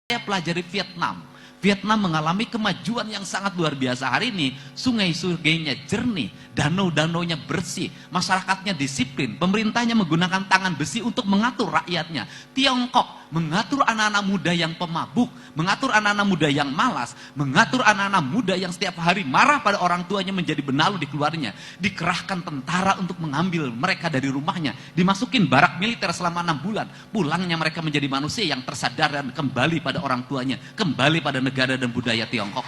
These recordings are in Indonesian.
Saya pelajari Vietnam. Vietnam mengalami kemajuan yang sangat luar biasa. Hari ini sungai-sungainya jernih, danau-danaunya bersih, masyarakatnya disiplin, pemerintahnya menggunakan tangan besi untuk mengatur rakyatnya. Tiongkok mengatur anak-anak muda yang pemabuk, mengatur anak-anak muda yang malas, mengatur anak-anak muda yang setiap hari marah pada orang tuanya menjadi benalu di keluarnya. Dikerahkan tentara untuk mengambil mereka dari rumahnya, dimasukin barak militer selama 6 bulan. Pulangnya mereka menjadi manusia yang tersadar dan kembali pada orang tuanya, kembali pada negara dan budaya Tiongkok.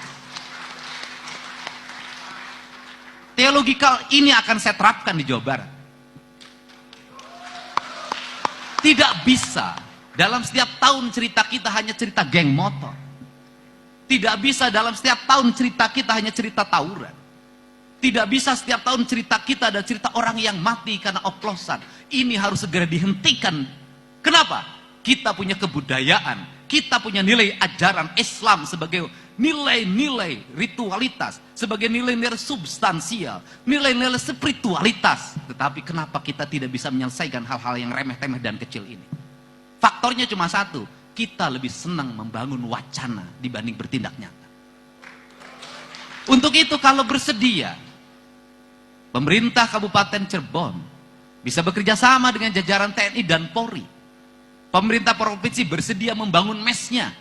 Teologikal ini akan saya terapkan di Jawa Barat. Tidak bisa dalam setiap tahun cerita kita hanya cerita geng motor. Tidak bisa dalam setiap tahun cerita kita hanya cerita tawuran. Tidak bisa setiap tahun cerita kita ada cerita orang yang mati karena oplosan. Ini harus segera dihentikan. Kenapa? Kita punya kebudayaan, kita punya nilai ajaran Islam sebagai nilai-nilai ritualitas, sebagai nilai-nilai substansial, nilai-nilai spiritualitas. Tetapi kenapa kita tidak bisa menyelesaikan hal-hal yang remeh-temeh dan kecil ini? Faktornya cuma satu, kita lebih senang membangun wacana dibanding bertindak nyata. Untuk itu kalau bersedia, pemerintah Kabupaten Cirebon bisa bekerja sama dengan jajaran TNI dan Polri. Pemerintah provinsi bersedia membangun mesnya.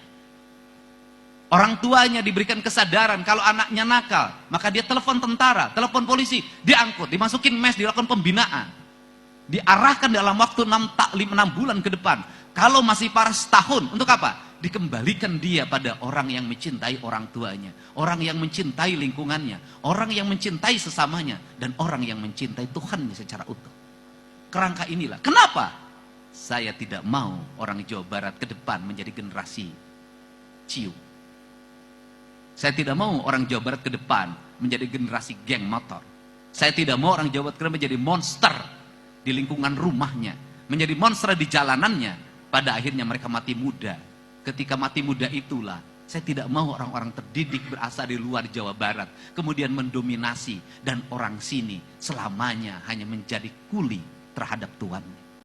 Orang tuanya diberikan kesadaran kalau anaknya nakal, maka dia telepon tentara, telepon polisi, diangkut, dimasukin mes, dilakukan pembinaan. Diarahkan dalam waktu 6 bulan ke depan. Kalau masih parah setahun, untuk apa? Dikembalikan dia pada orang yang mencintai orang tuanya, orang yang mencintai lingkungannya, orang yang mencintai sesamanya, dan orang yang mencintai Tuhannya secara utuh. Kerangka inilah. Kenapa? Saya tidak mau orang Jawa Barat ke depan menjadi generasi ciu. Saya tidak mau orang Jawa Barat ke depan menjadi generasi geng motor. Saya tidak mau orang Jawa Barat menjadi monster di lingkungan rumahnya, menjadi monster di jalanannya. Pada akhirnya mereka mati muda. Ketika mati muda itulah, saya tidak mau orang-orang terdidik berasal di luar Jawa Barat kemudian mendominasi dan orang sini selamanya hanya menjadi kuli terhadap tuannya.